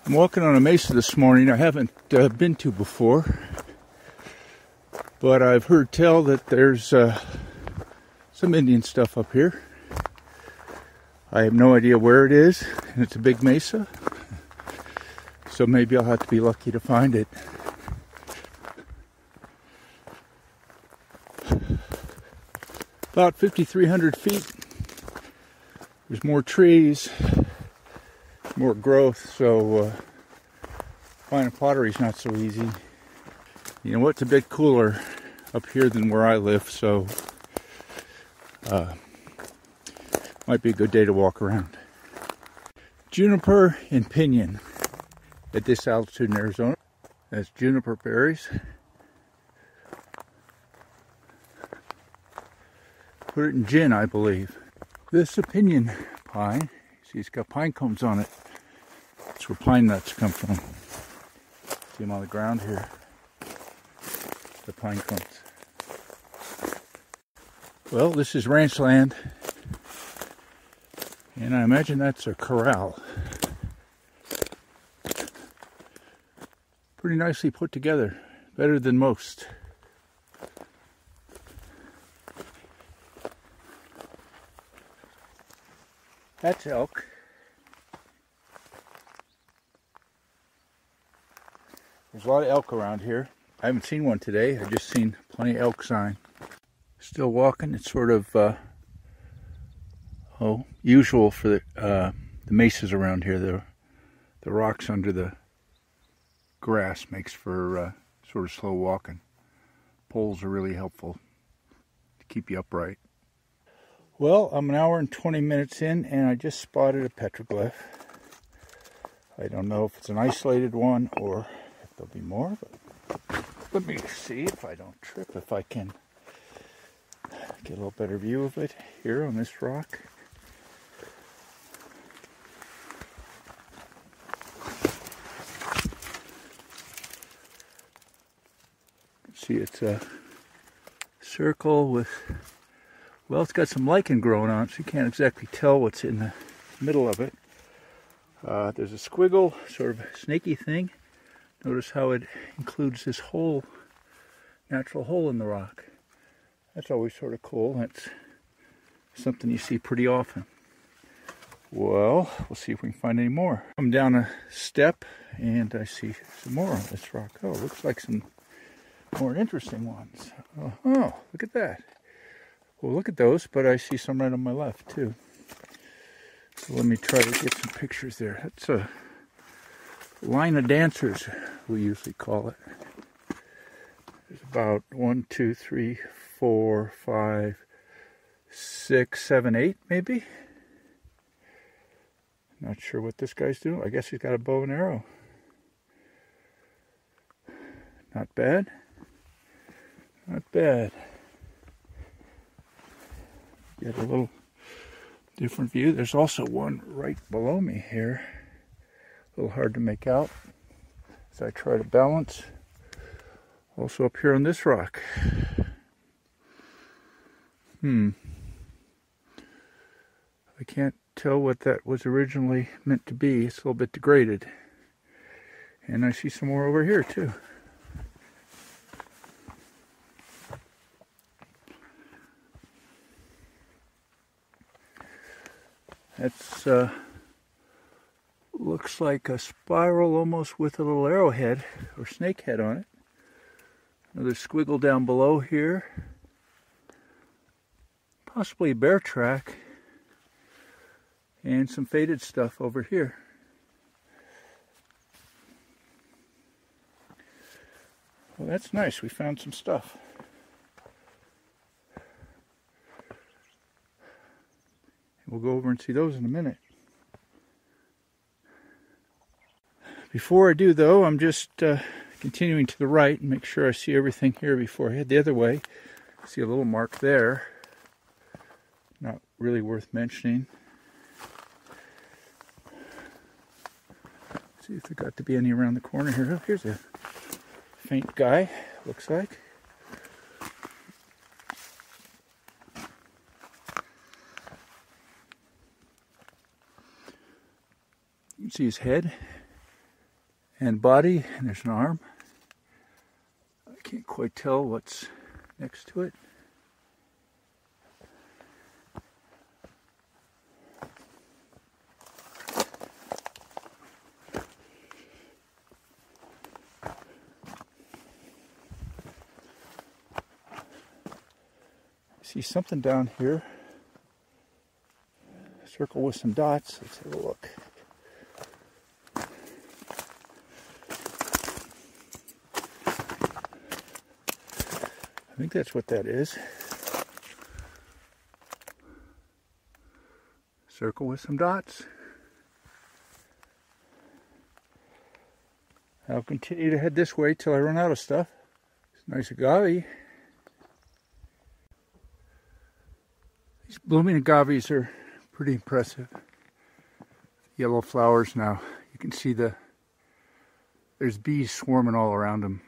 I'm walking on a mesa this morning I haven't been to before, but I've heard tell that there's some Indian stuff up here. I have no idea where it is, and it's a big mesa, so maybe I'll have to be lucky to find it. About 5,300 feet. There's more trees, more growth, so finding pottery is not so easy. You know what's a bit cooler up here than where I live, so might be a good day to walk around. Juniper and pinyon at this altitude in Arizona. That's juniper berries. Put it in gin, I believe. This is a pinyon pine. See, it's got pine cones on it. That's where pine nuts come from. See them on the ground here. The pine cones. Well, this is ranch land. And I imagine that's a corral. Pretty nicely put together. Better than most. That's elk. There's a lot of elk around here. I haven't seen one today. I've just seen plenty of elk sign. Still walking. It's sort of usual for the mesas around here. The rocks under the grass makes for sort of slow walking. Poles are really helpful to keep you upright. Well, I'm an hour and 20 minutes in, and I just spotted a petroglyph. I don't know if it's an isolated one or if there'll be more, but let me see if I don't trip, if I can get a little better view of it here on this rock. See, it's a circle with, well, it's got some lichen growing on it, so you can't exactly tell what's in the middle of it. There's a squiggle, sort of snaky thing. Notice how it includes this hole, natural hole in the rock. That's always sort of cool. That's something you see pretty often. Well, we'll see if we can find any more. I'm down a step and I see some more on this rock. Oh, looks like some more interesting ones. Oh, look at that. Well, look at those, but I see some right on my left too. So let me try to get some pictures there. That's a line of dancers, we usually call it. There's about 1, 2, 3, 4, 5, 6, 7, 8 maybe. Not sure what this guy's doing. I guess he's got a bow and arrow. Not bad. Not bad. Get a little different view. There's also one right below me here. A little hard to make out as I try to balance. Also up here on this rock. I can't tell what that was originally meant to be. It's a little bit degraded. And I see some more over here too. That's looks like a spiral almost with a little arrowhead or snake head on it. Another squiggle down below here. Possibly a bear track. And some faded stuff over here. Well, that's nice. We found some stuff. We'll go over and see those in a minute. Before I do, though, I'm just continuing to the right and make sure I see everything here before I head the other way. See a little mark there. Not really worth mentioning. See if there got to be any around the corner here. Oh, here's a faint guy, looks like. You can see his head. and body, and there's an arm. I can't quite tell what's next to it. See something down here. Circle with some dots. Let's have a look. I think that's what that is. Circle with some dots. I'll continue to head this way till I run out of stuff. It's nice agave. These blooming agaves are pretty impressive. Yellow flowers now. You can see there's bees swarming all around them.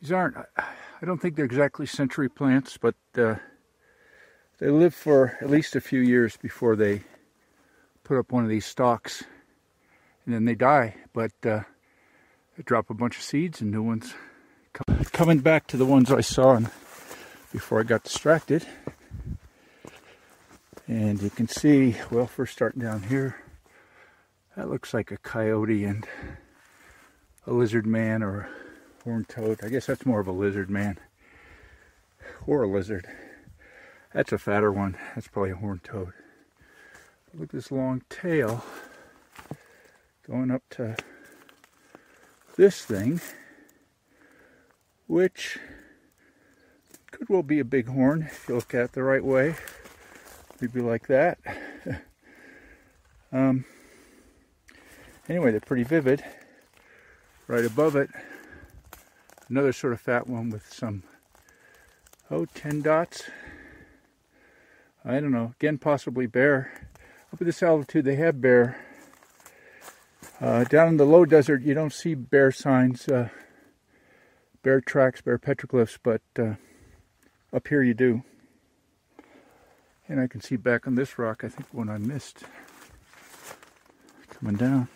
These aren't, I don't think they're exactly century plants, but they live for at least a few years before they put up one of these stalks, and then they die. But they drop a bunch of seeds and new ones. Coming back to the ones I saw before I got distracted. And you can see, well, first starting down here, that looks like a coyote and a lizard man or a horned toad. I guess that's more of a lizard man or a lizard. That's a fatter one. That's probably a horned toad. Look at this long tail going up to this thing, which could well be a bighorn if you look at it the right way. Maybe like that. Anyway, they're pretty vivid. Right above it, another sort of fat one with some, 10 dots. I don't know. Again, possibly bear. Up at this altitude, they have bear. Down in the low desert, you don't see bear signs, bear tracks, bear petroglyphs, but up here you do. And I can see back on this rock, I think one I missed coming down.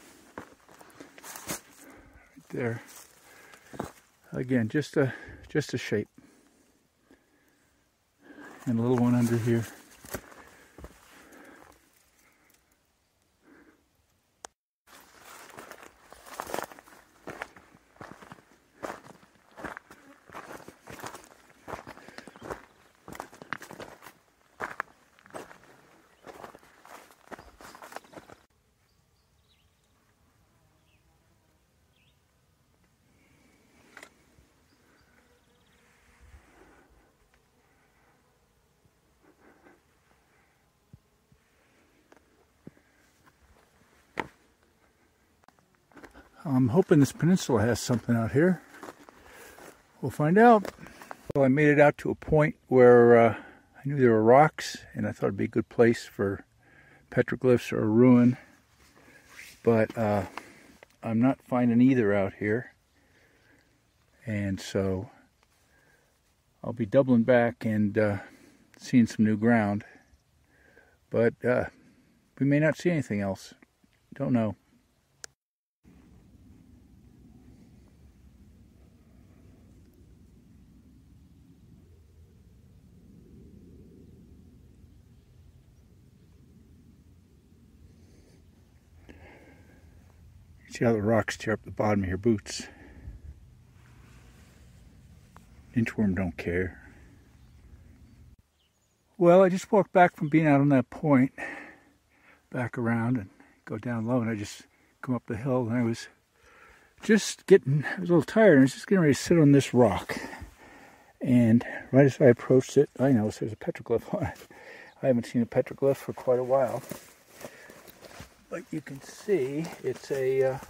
Right there. Again, just a shape. And a little one under here. I'm hoping this peninsula has something out here. We'll find out. Well, I made it out to a point where I knew there were rocks, and I thought it'd be a good place for petroglyphs or a ruin. But I'm not finding either out here. And so I'll be doubling back and seeing some new ground. But we may not see anything else. Don't know. See how the rocks tear up the bottom of your boots. Inchworm don't care. Well, I just walked back from being out on that point, back around and go down low, and I just come up the hill, and I was a little tired, and I was just getting ready to sit on this rock. And right as I approached it, I noticed there's a petroglyph on it. I haven't seen a petroglyph for quite a while. But you can see it's a,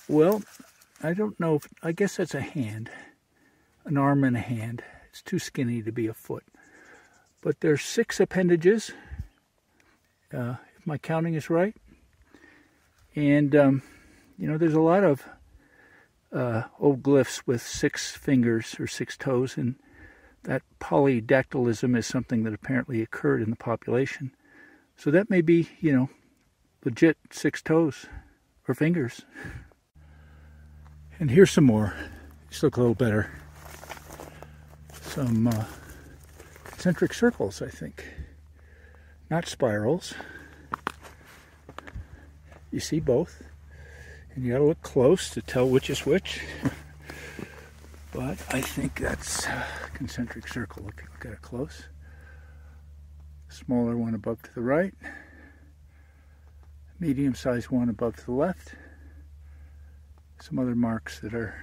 well, I don't know, I guess that's a hand, an arm and a hand. It's too skinny to be a foot. But there's 6 appendages, if my counting is right. And, you know, there's a lot of old glyphs with 6 fingers or 6 toes, and that polydactylism is something that apparently occurred in the population. So that may be, you know, legit 6 toes or fingers. And here's some more. These look a little better. Some concentric circles, I think. Not spirals. You see both. And you gotta look close to tell which is which. But I think that's a concentric circle if you look at it close. Smaller one above to the right. Medium-sized one above to the left. Some other marks that are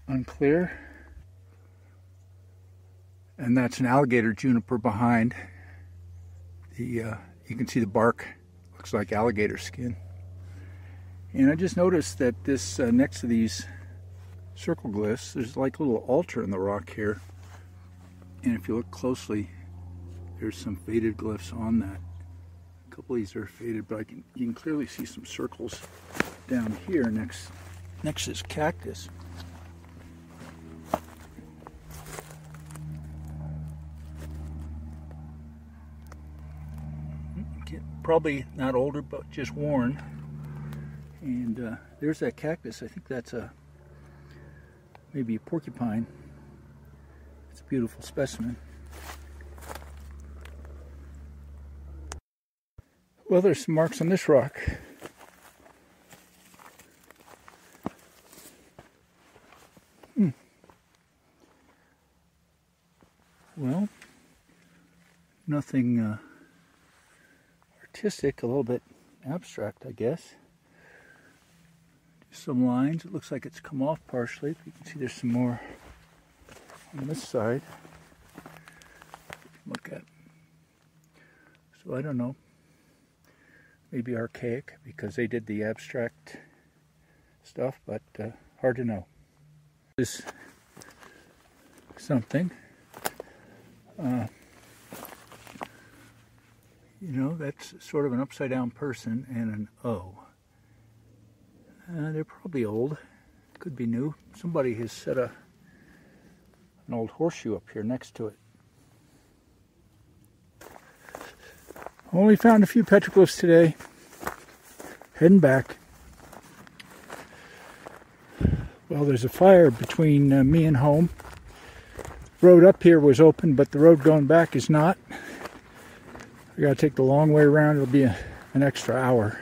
unclear. And that's an alligator juniper behind. You can see the bark looks like alligator skin. And I just noticed that this next to these circle glyphs, there's like a little altar in the rock here. And if you look closely, there's some faded glyphs on that. A couple of these are faded, but you can clearly see some circles down here next to this cactus. Probably not older, but just worn. And there's that cactus. I think that's maybe a porcupine. It's a beautiful specimen. Well, there's some marks on this rock. Well, nothing artistic, a little bit abstract, I guess. Just some lines. It looks like it's come off partially. You can see there's some more on this side. Look at. So I don't know. Maybe archaic because they did the abstract stuff, but hard to know. This is something. You know, that's sort of an upside down person and an O. They're probably old. Could be new. Somebody has set an old horseshoe up here next to it. Only found a few petroglyphs today. Heading back. Well, there's a fire between me and home. The road up here was open, but the road going back is not. I gotta take the long way around. It'll be an extra hour.